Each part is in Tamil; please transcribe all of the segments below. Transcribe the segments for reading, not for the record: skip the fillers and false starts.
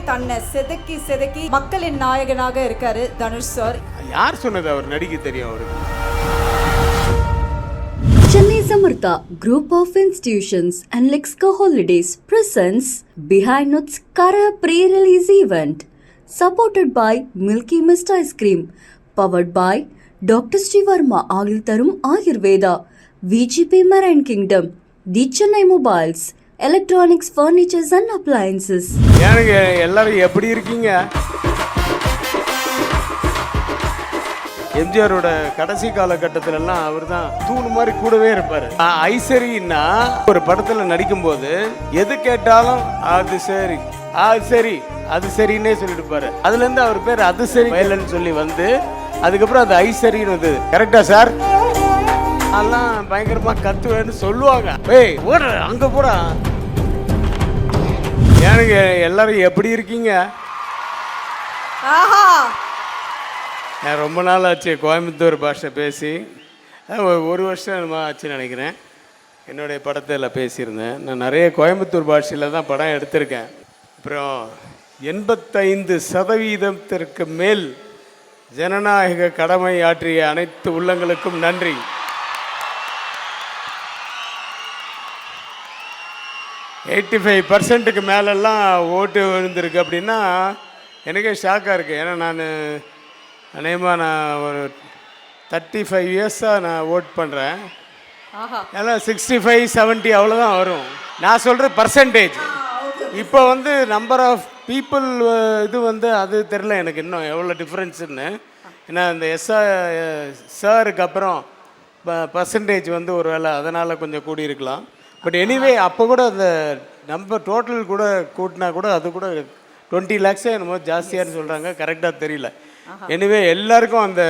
தன்னை செதுக்கி செதுக்கி மக்களின் நாயகனாக இருக்காரு தனுஷ் சார். யார் சொன்னது அவர் நடிக்க தெரியும் அவருக்கு? Chennai Samartha Group of Institutions and Lexco Holidays presents Behind Notes Kara pre-release event supported by Milky Mist Ice Cream, powered by Dr. Srivarma Agil Tarum Ayurveda, VGP Marine Kingdom, The Chennai Mobiles, Electronics, Furnitures and Appliances. ஏனுங்க எல்லாரும் எப்படி இருக்கீங்க? எம்ஜிஆரோட கடைசி காலகட்டத்திலலாம் அவர் தான் தூண் மாதிரி கூடவே இருப்பார். ஐசரின்னா ஒரு படத்தில் நடிக்கும்போது எது கேட்டாலும் அது சரி அது சரி அது சரின்னே சொல்லிட்டு அதுலேருந்து அவர் பேர் அது சரி வயலன்னு சொல்லி வந்து அதுக்கப்புறம் அது ஐசரின்னு வந்தது. கரெக்டா சார்? அதெல்லாம் பயங்கரமாக கத்துவேன்னு சொல்லுவாங்க. ஏய் ஓடுற அங்கே போடா. ஏனுங்க எல்லாரும் எப்படி இருக்கீங்க? ஆஹா, ரொம்ப நாள் ஆச்சு கோயம்புத்தூர் பாஷை பேசி. ஒரு வருஷம் ஆச்சுன்னு நினைக்கிறேன். என்னுடைய படத்தில் பேசியிருந்தேன். நான் நிறைய கோயம்புத்தூர் பாஷையில் தான் படம் எடுத்திருக்கேன். அப்புறம் 85% மேல் ஜனநாயக கடமை ஆற்றிய அனைத்து உள்ளங்களுக்கும் நன்றி. 85% மேலெல்லாம் ஓட்டு விழுந்திருக்கு அப்படின்னா எனக்கே ஷாக்காக இருக்குது. ஏன்னா நான் ஒரு 35 இயர்ஸாக நான் ஓட் பண்ணுறேன். ஏன்னா 65-70 அவ்வளோதான் வரும். நான் சொல்கிற பர்சன்டேஜ். இப்போ நம்பர் ஆஃப் பீப்புள் அது தெரில எனக்கு இன்னும் எவ்வளோ டிஃப்ரென்ஸுன்னு. ஏன்னா இந்த சாருக்கு அப்புறம் பர்சன்டேஜ் ஒரு வேளை அதனால் கொஞ்சம் கூடியிருக்கலாம். பட் எனிவே அப்போ கூட அந்த நம்பர் டோட்டல் கூட கூட்டினா கூட அது கூட 20 lakhs என்னமோ ஜாஸ்தியான்னு சொல்கிறாங்க. கரெக்டாக தெரியல. எனிவே எல்லாருக்கும் அந்த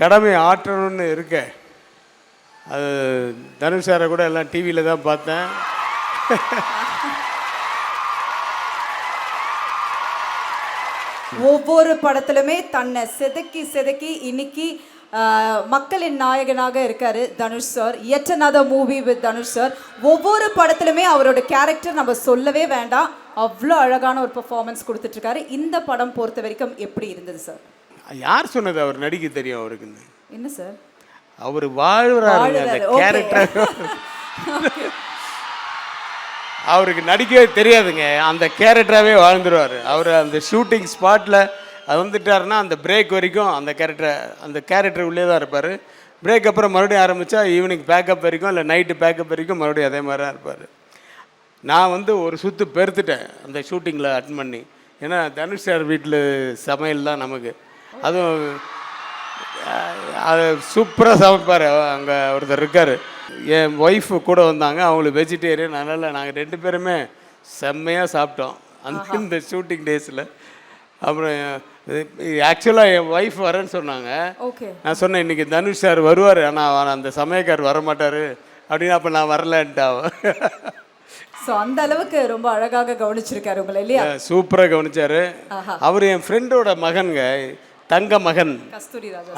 கடமை ஆற்றணும்னு இருக்க. அது தனுஷ் சாரை கூட எல்லாம் டிவியில் தான் பார்த்தேன். ஒவ்வொரு படத்திலுமே தன்னை செதுக்கி செதுக்கி இன்னைக்கு மக்களின் நாயகனாக இருக்காரு Dhanush sir. yet another movie with Dhanush sir. ஒவ்வொரு படத்திலுமே அவரோட கேரக்டர் நம்ம சொல்லவே வேண்டாம், அவ்வளோ அழகான ஒரு பெர்ஃபார்மன்ஸ் கொடுத்துட்ருக்காரு. இந்த படம் பொறுத்த வரைக்கும் எப்படி இருந்தது சார்? யார் சொன்னது அவர் நடிக்க தெரியும் அவருக்குன்னு? என்ன சார் அவர் வாழ்கிறாரு அந்த கேரக்டர். அவருக்கு நடிக்கவே தெரியாதுங்க. அந்த கேரக்டராகவே வாழ்ந்துருவார் அவர். அந்த ஷூட்டிங் ஸ்பாட்டில் அது வந்துட்டாருன்னா அந்த பிரேக் வரைக்கும் அந்த கேரக்டர் உள்ளே தான் இருப்பார். பிரேக் அப்புறம் மறுபடியும் ஆரம்பித்தா ஈவினிங் பேக்கப் வரைக்கும் இல்லை நைட்டு பேக்கப் வரைக்கும் மறுபடியும் அதே மாதிரி தான் இருப்பார். நான் ஒரு சுற்று பெருத்துட்டேன் அந்த ஷூட்டிங்கில் அட்டன் பண்ணி. ஏன்னா தனுஷ் சார் வீட்டில் சமையல் தான் நமக்கு. அதுவும் அது சூப்பராக சமைப்பார். அங்கே ஒருத்தர் இருக்கார், என் ஒய்ஃபு கூட வந்தாங்க, அவங்களுக்கு வெஜிடேரியன். அதனால் நாங்கள் 2 பேருமே செம்மையாக சாப்பிட்டோம் இந்த ஷூட்டிங் டேஸில். அப்புறம் ஆக்சுவலாக என் ஒய்ஃப் வரேன்னு சொன்னாங்க. நான் சொன்னேன் இன்றைக்கி தனுஷ் சார் வருவார், ஆனால் அந்த சமயக்கார் வரமாட்டார் அப்படின்னு. அப்போ நான் வரலன்ட்டாவன். ஸோ அந்த அளவுக்கு ரொம்ப அழகாக கவனிச்சிருக்காரு உங்களை இல்லையா? சூப்பராக கவனிச்சார். அவர் என் ஃப்ரெண்டோட மகனுங்க, தங்க மகன்.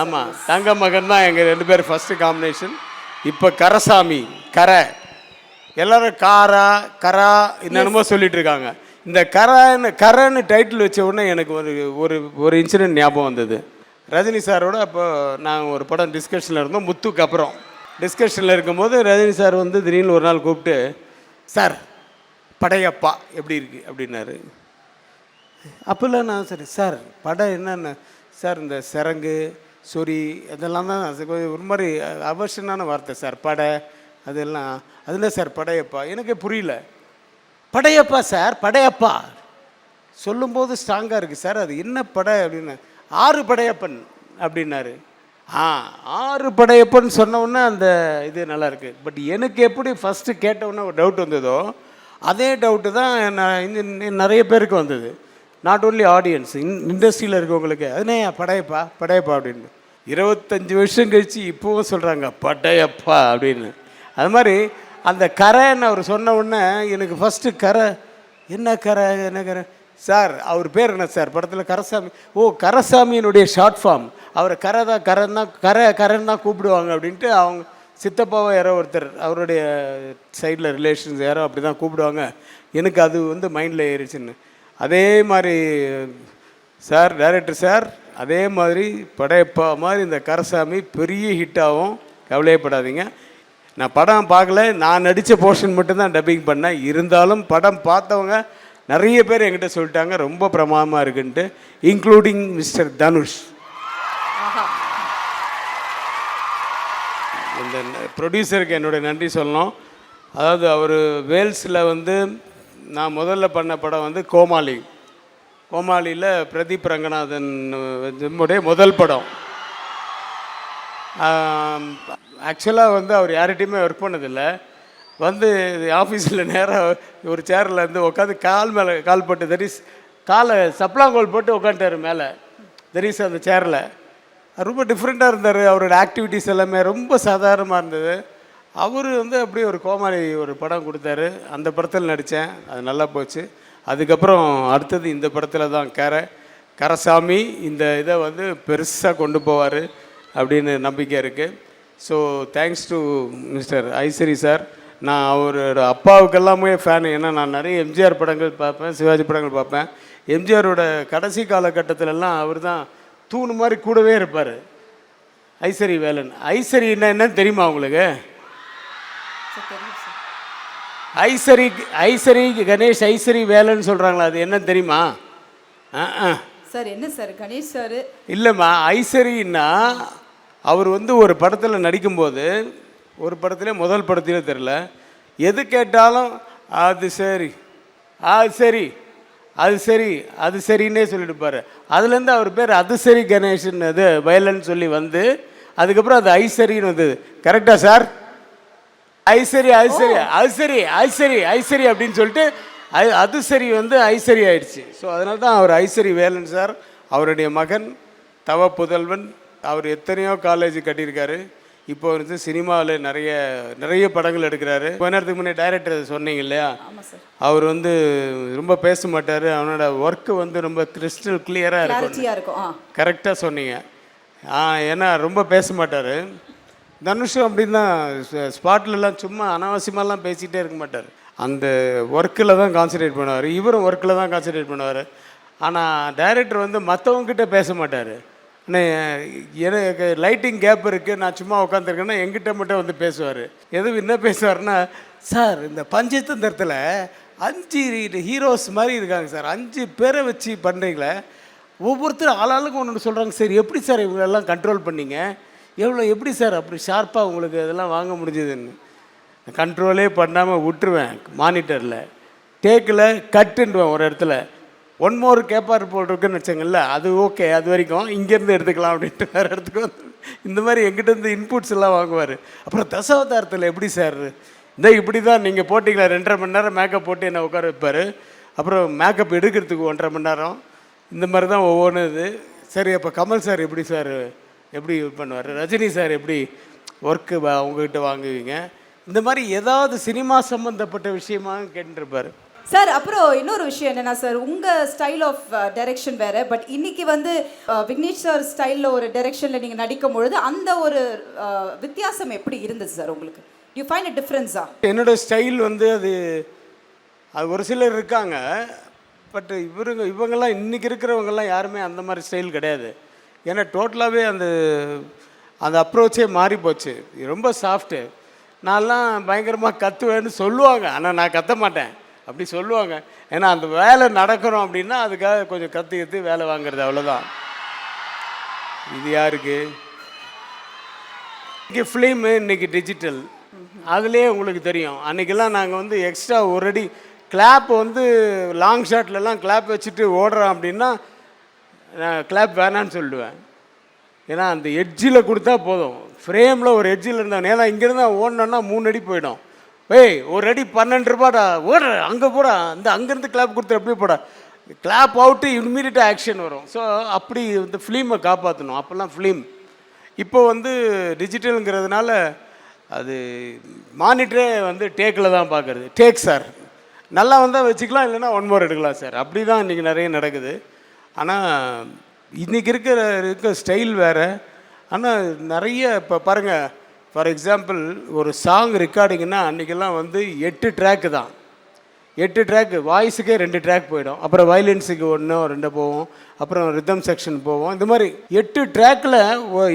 ஆமாம், தங்க மகன் தான் எங்கள் 2 பேர் ஃபஸ்ட்டு காம்பினேஷன். இப்போ கரசாமி, கரை, எல்லோரும் காரா கரா என்னென்னமோ சொல்லிட்டு இருக்காங்க. இந்த கரைன்னு டைட்டில் வச்ச உடனே எனக்கு ஒரு இன்சிடென்ட் ஞாபகம் வந்தது. ரஜினி சாரோட அப்போ நாங்கள் ஒரு படம் டிஸ்கஷனில் இருந்தோம். முத்துக்கு அப்புறம் டிஸ்கஷனில் இருக்கும்போது ரஜினி சார் திடீர்னு ஒரு நாள் கூப்பிட்டு, சார் படையப்பா எப்படி இருக்கு அப்படின்னாரு. அப்போல்லாம் நான் சரி சார் படம் என்னென்ன சார், இந்த சரங்கு சொறி அதெல்லாம் தான் ஒரு மாதிரி அவர்ஷனான வார்த்தை சார். படை அதெல்லாம் அதில் சார் படையப்பா எனக்கு புரியல. படையப்பா சார், படையப்பா சொல்லும்போது ஸ்ட்ராங்காக இருக்குது சார், அது என்ன படை அப்படின்னு. 6 படையப்பன் அப்படின்னாரு. 6 படையப்பன் சொன்னோன்னே அந்த இது நல்லாயிருக்கு. பட் எனக்கு எப்படி ஃபஸ்ட்டு கேட்டவுடனே ஒரு டவுட் வந்ததோ அதே டவுட்டு தான் நிறைய பேருக்கு வந்தது. நாட் ஓன்லி ஆடியன்ஸ், இண்டஸ்ட்ரியில் இருக்கவங்களுக்கு. அதுனே படையப்பா படையப்பா அப்படின்னு 25 வருஷம் கழித்து இப்போவும் சொல்கிறாங்க படையப்பா அப்படின்னு. அது மாதிரி அந்த கரைன்னு அவர் சொன்ன உடனே எனக்கு ஃபஸ்ட்டு கரை என்ன கரை சார், அவர் பேர் என்ன சார் படத்தில்? கரசாமி. ஓ, கரசாமியினுடைய ஷார்ட் ஃபார்ம். அவரை கரைன்னு தான் கூப்பிடுவாங்க அப்படின்ட்டு அவங்க சித்தப்பாவோ யாரோ ஒருத்தர் அவருடைய சைடில் ரிலேஷன்ஸ் யாரோ அப்படி தான் கூப்பிடுவாங்க. எனக்கு அது மைண்டில் ஏறிச்சுன்னு. அதே மாதிரி சார், டைரக்டர் சார், அதே மாதிரி படையப்பா மாதிரி இந்த கரசாமி பெரிய ஹிட் ஆகும், கவலையப்படாதீங்க. நான் படம் பார்க்கல, நான் நடித்த போர்ஷன் மட்டும்தான் டப்பிங் பண்ணேன். இருந்தாலும் படம் பார்த்தவங்க நிறைய பேர் என்கிட்ட சொல்லிட்டாங்க ரொம்ப பிரமாதமாக இருக்குன்ட்டு, இன்க்ளூடிங் மிஸ்டர் தனுஷ். இந்த ப்ரொடியூசருக்கு என்னுடைய நன்றி சொல்லணும். அதாவது அவர் வேல்ஸில் வந்து நான் முதல்ல பண்ண படம் வந்து கோமாளி. கோமாளியில் பிரதீப் ரங்கநாதன் நம்முடைய முதல் படம். ஆக்சுவலாக வந்து அவர் யார்கிட்டையுமே ஒர்க் பண்ணதில்லை. வந்து ஆஃபீஸில் நேராக ஒரு சேரில் இருந்து உட்காந்து கால் மேலே கால் போட்டு தரிஸ் காலை சப்ளாங்கோல் போட்டு உட்காந்துட்டார் மேலே தரிஸ் அந்த சேரில். ரொம்ப டிஃப்ரெண்ட்டாக இருந்தார். அவரோட ஆக்டிவிட்டீஸ் எல்லாமே ரொம்ப சாதாரணமாக இருந்தது. அவர் வந்து அப்படியே ஒரு கோமாளி ஒரு படம் கொடுத்தாரு. அந்த படத்தில் நடித்தேன், அது நல்லா போச்சு. அதுக்கப்புறம் அடுத்தது இந்த படத்தில் தான் கரசாமி இந்த இதை வந்து பெருசாக கொண்டு போவார் அப்படின்னு நம்பிக்கை இருக்குது. So thanks to mister Ishari sir. நான் அவரோட அப்பாவுக்கெல்லாமே ஃபேனு. ஏன்னா நான் நிறைய எம்ஜிஆர் படங்கள் பார்ப்பேன், சிவாஜி படங்கள் பார்ப்பேன். எம்ஜிஆரோட கடைசி காலகட்டத்திலலாம் அவர் தான் தூணு மாதிரி கூடவே இருப்பார். ஐஸ்வரி வேலன். ஐஸ்வரி என்னன்னு தெரியுமா உங்களுக்கு? ஐஸ்வரி கணேஷ் ஐஸ்வரி வேலன்னு சொல்கிறாங்களா, அது என்னன்னு தெரியுமா? சார் என்ன சார் கணேஷ் சார்? இல்லைம்மா, ஐஸ்வரின்னா அவர் வந்து ஒரு படத்தில் நடிக்கும்போது, ஒரு படத்திலே முதல் படத்திலே தெரில, எது கேட்டாலும் அது சரி அது சரி அது சரி அது சரின்னே சொல்லிட்டுப்பார். அதுலேருந்து அவர் பேர் அது சரி கணேஷன் அது வயலன்னு சொல்லி வந்து அதுக்கப்புறம் அது ஐஸ்வரின்னு வந்தது. கரெக்டாக சார்? ஐஸ்வரி ஐஸ்வரி ஐஸ்வரி ஐஸ்வரி ஐஸ்வரி அப்படின்னு சொல்லிட்டு அது சரி வந்து ஐஸ்வரி ஆயிடுச்சு. ஸோ அதனால தான் அவர் ஐஸ்வரி வேலன் சார். அவருடைய மகன் தவ புதல்வன். அவர் எத்தனையோ காலேஜ் கட்டியிருக்காரு. இப்போ வந்து சினிமாவில் நிறைய படங்கள் எடுக்கிறாரு. கொஞ்ச நேரத்துக்கு முன்னே டைரக்டர் சொன்னீங்க இல்லையா, அவர் வந்து ரொம்ப பேச மாட்டார். அவனோட ஒர்க்கு வந்து ரொம்ப கிறிஸ்டல் கிளியராக இருக்கும். கரெக்டாக சொன்னீங்க. ஏன்னா ரொம்ப பேச மாட்டார். தனுஷும் அப்படின்னு தான், ஸ்பாட்லலாம் சும்மா அனாவசியமாலாம் பேசிகிட்டே இருக்க மாட்டார். அந்த ஒர்க்கில் தான் கான்சன்ட்ரேட் பண்ணுவார். இவரும் ஒர்க்கில் தான் கான்சன்ட்ரேட் பண்ணுவார். ஆனால் டைரக்டர் வந்து மற்றவங்ககிட்ட பேச மாட்டார். எனக்கு லைட்டிங் கேப் இருக்குது, நான் சும்மா உட்காந்துருக்கேன்னா எங்கிட்ட மட்டும் வந்து பேசுவார். எதுவும் என்ன பேசுவார்னா, சார் இந்த பஞ்சதந்திரத்தில் 5 ஹீரோஸ் மாதிரி இருக்காங்க சார், 5 பேரை வச்சு பண்ணுறீங்களே, ஒவ்வொருத்தரும் ஆளாளுக்கும் ஒன்று சொல்கிறாங்க. சரி எப்படி சார் இவங்களெல்லாம் கண்ட்ரோல் பண்ணிங்க, எப்படி சார் அப்படி ஷார்ப்பாக உங்களுக்கு இதெல்லாம் வாங்க முடிஞ்சதுன்னு. கண்ட்ரோலே பண்ணாமல் விட்டுருவேன். மானிட்டரில் டேக்கில் கட்டுன்றுவேன். ஒரு இடத்துல 1 மோர் கேப்பார் போல் இருக்குன்னு வச்சுங்கள்ல, அது ஓகே, அது வரைக்கும் இங்கேருந்து எடுத்துக்கலாம் அப்படின்ட்டு வேறு இடத்துக்கு வந்து இந்த மாதிரி எங்கிட்டேருந்து இன்புட்ஸ் எல்லாம் வாங்குவார். அப்புறம் தசாவதாரத்தில் எப்படி சார் இப்படி தான் நீங்கள் போட்டிங்களா 2.5 மணி நேரம் மேக்கப் போட்டு என்னை உட்கார வைப்பார். அப்புறம் மேக்கப் எடுக்கிறதுக்கு 1.5 மணி நேரம். இந்த மாதிரி தான் ஒவ்வொன்றும் இது. சரி அப்போ கமல் சார் எப்படி சார் எப்படி பண்ணுவார், ரஜினி சார் எப்படி ஒர்க்கு அவங்ககிட்ட வாங்குவீங்க, இந்த மாதிரி ஏதாவது சினிமா சம்மந்தப்பட்ட விஷயமாக கேட்டுருப்பார் சார். அப்புறம் இன்னொரு விஷயம் என்னன்னா சார், உங்கள் ஸ்டைல் ஆஃப் டைரக்ஷன் வேறு, பட் இன்னைக்கு வந்து விக்னேஷ் சார் ஸ்டைலில் ஒரு டைரக்ஷனில் நீங்கள் நடிக்கும் பொழுது அந்த ஒரு வித்தியாசம் எப்படி இருந்தது சார் உங்களுக்கு? யூ ஃபைண்ட் அ டிஃப்ரென்ஸா? என்னோடய ஸ்டைல் வந்து அது ஒரு சிலர் இருக்காங்க. பட் இவங்கெல்லாம் இன்றைக்கி இருக்கிறவங்கெல்லாம் யாருமே அந்த மாதிரி ஸ்டைல் கிடையாது. ஏன்னா டோட்டலாகவே அந்த அப்ரோச்சே மாறி போச்சு. ரொம்ப சாஃப்ட்டு. நான்லாம் பயங்கரமாக கற்றுவேன்னு சொல்லுவாங்க, ஆனால் நான் கற்ற மாட்டேன் அப்படி சொல்லுவாங்க. ஏன்னா அந்த வேலை நடக்கிறோம் அப்படின்னா அதுக்காக கொஞ்சம் கற்று வேலை வாங்குறது, அவ்வளோதான். இது யாருக்கு இன்றைக்கி ஃபிலிமு, இன்றைக்கி டிஜிட்டல், அதுலேயே உங்களுக்கு தெரியும். அன்றைக்கெல்லாம் நாங்கள் வந்து எக்ஸ்ட்ரா ஒரு அடி கிளாப் வந்து லாங் ஷாட்லலாம் கிளாப் வச்சுட்டு ஓடுறோம் அப்படின்னா நான் கிளாப் வேணான்னு சொல்லிடுவேன். ஏன்னா அந்த எட்ஜில் கொடுத்தா போதும். ஃப்ரேமில் ஒரு எட்ஜில் இருந்தாங்க. ஏன்னா இங்கேருந்து ஓடணுன்னா 3 அடி போயிடும். ஒரு அடி 12 ரூபாடா, ஓடுற அங்கே போடா, அங்கேருந்து கிளாப் கொடுத்து எப்படி போடா, கிளாப் அவுட்டு இம்மிடியட்டாக ஆக்ஷன் வரும். ஸோ அப்படி இந்த ஃபிலிமை காப்பாற்றணும். அப்போல்லாம் ஃபிலிம். இப்போ வந்து டிஜிட்டலுங்கிறதுனால அது மானிட்டரே வந்து டேக்கில் தான் பார்க்குறது. டேக் சார் நல்லா வந்தால் வச்சுக்கலாம், இல்லைன்னா 1 மோர் எடுக்கலாம் சார். அப்படி தான் இன்றைக்கி நிறைய நடக்குது. ஆனால் இன்றைக்கி இருக்க ஸ்டைல் வேறு. ஆனால் நிறைய இப்போ பாருங்கள், ஃபார் எக்ஸாம்பிள் ஒரு சாங் ரெக்கார்டிங்னா அன்றைக்கெல்லாம் வந்து 8 ட்ராக்கு தான். 8 ட்ராக்கு, வாய்ஸுக்கே 2 ட்ராக் போயிடும். அப்புறம் வயலின்ஸுக்கு 1 2 போவோம். அப்புறம் ரிதம் செக்ஷன் போவோம். இந்த மாதிரி 8 ட்ராக்கில்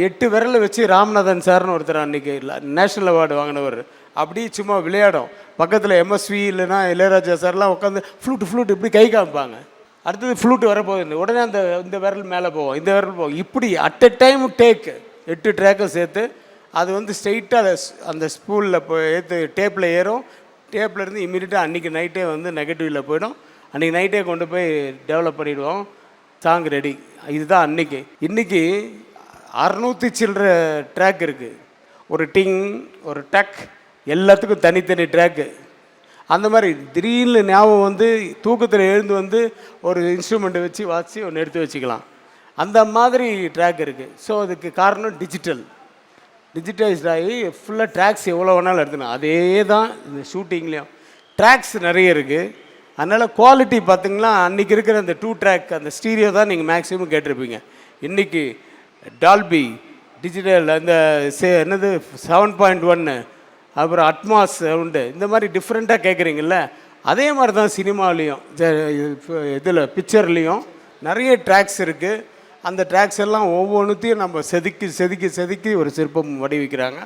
8 விரலை வச்சு ராமநாதன் சார்னு ஒருத்தர் அன்றைக்கி நேஷ்னல் அவார்டு வாங்கினவர் அப்படி சும்மா விளையாடும். பக்கத்தில் எம்எஸ்வி இல்லைன்னா இளையராஜா சார்லாம் உட்காந்து ஃப்ளூட் இப்படி கை காமிப்பாங்க. அடுத்தது ஃப்ளூட் வரப்போகுது, உடனே இந்த விரல் மேலே போவோம், இந்த விரல் போவோம். இப்படி அட் எ டைம் டேக் 8 ட்ராக்கை சேர்த்து அது வந்து ஸ்ட்ரெயிட்டாக அந்த ஸ்பூலில் ஏற்று டேப்பில் ஏறும். டேப்பில் இருந்து இம்மீடியட்டாக அன்றைக்கி நைட்டே வந்து நெகட்டிவில் போயிடும். அன்றைக்கி நைட்டே கொண்டு போய் டெவலப் பண்ணிவிடுவோம், சாங் ரெடி. இதுதான் அன்றைக்கி. இன்றைக்கி 600 சில்லற ட்ராக் இருக்குது. ஒரு டிங், ஒரு டக், எல்லாத்துக்கும் தனித்தனி ட்ராக்கு. அந்த மாதிரி திடீர்னு ஞாபகம் வந்து தூக்கத்தில் எழுந்து வந்து ஒரு இன்ஸ்ட்ருமெண்ட்டை வச்சு வாசி ஒன்று எடுத்து வச்சுக்கலாம். அந்த மாதிரி ட்ராக் இருக்குது. ஸோ அதுக்கு காரணம் டிஜிட்டைஸ்ட் ஆகி ஃபுல்லாக ட்ராக்ஸ் எவ்வளோ வேணாலும் எடுத்துக்கலாம். அதே தான் இந்த ஷூட்டிங்லேயும் ட்ராக்ஸ் நிறைய இருக்குது. அதனால் குவாலிட்டி பார்த்திங்கன்னா அன்றைக்கி இருக்கிற அந்த 2 ட்ராக் அந்த ஸ்டீரியோ தான் நீங்கள் மேக்ஸிமம் கேட்டிருப்பீங்க. இன்றைக்கி டால்பி டிஜிட்டல் அந்த என்னது 7.1 அப்புறம் அட்மாஸ் சவுண்டு இந்த மாதிரி டிஃப்ரெண்ட்டாக கேட்குறீங்கள, அதே மாதிரி தான் சினிமாலேயும் இதில் பிக்சர்லேயும் நிறைய ட்ராக்ஸ் இருக்குது. அந்த ட்ராக்ஸ் எல்லாம் ஒவ்வொன்றுத்தையும் நம்ம செதுக்கி ஒரு சிற்பம் வடிவிக்கிறாங்க.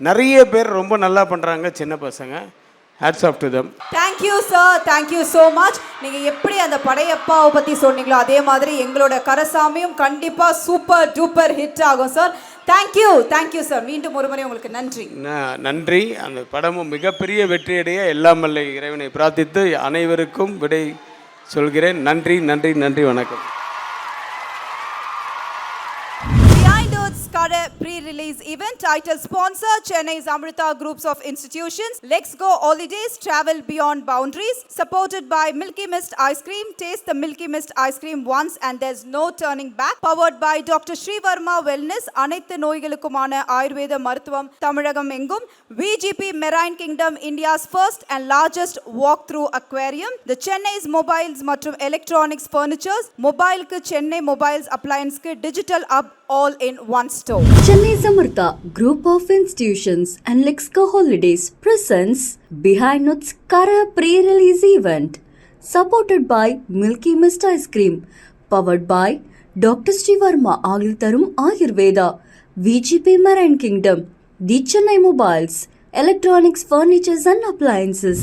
நிறைய பேர் ரொம்ப நல்லா பண்ணுறாங்க சின்ன பசங்க. Hats off to them. Thank you sir, thank you so much. நீங்கள் எப்படி அந்த படையப்பாவை பற்றி சொன்னீங்களோ அதே மாதிரி எங்களோட கரசாமியும் கண்டிப்பாக சூப்பர் டூப்பர் ஹிட் ஆகும் சார். Thank you sir. மீண்டும் ஒரு முறை உங்களுக்கு நன்றி. நன்றி. அந்த படமும் மிகப்பெரிய வெற்றியடைய எல்லாம் வல்ல இறைவனை பிரார்த்தித்து அனைவருக்கும் விடை சொல்கிறேன். நன்றி, வணக்கம். Kara pre-release event titled sponsor Chennai's Amrita Groups of Institutions. Let's Go Holidays, Travel Beyond Boundaries. Supported by Milky Mist Ice Cream. Taste the Milky Mist Ice Cream once and there's no turning back. Powered by Dr. Sri Varma Wellness. அனைத்து நோய்களுக்குமான ஆயுர்வேத மருத்துவம் தமிழகம் எங்கும். VGP Marine Kingdom, India's first and largest walk-through aquarium. The Chennai's Mobiles மற்றும் Electronics Furnitures. Mobileக்கு Chennai Mobiles Applianceக்கு Digital Hub all in one store. Chennai's Amrita Group of Institutions and Lexco Holidays presents Behind Notes Kara pre-release event. Supported by Milky Mist Ice Cream. Powered by Dr. Sri Varma Agil Tarum Ayurveda. VGP Marine Kingdom. The Chennai Mobiles. Electronics, Furnitures and Appliances.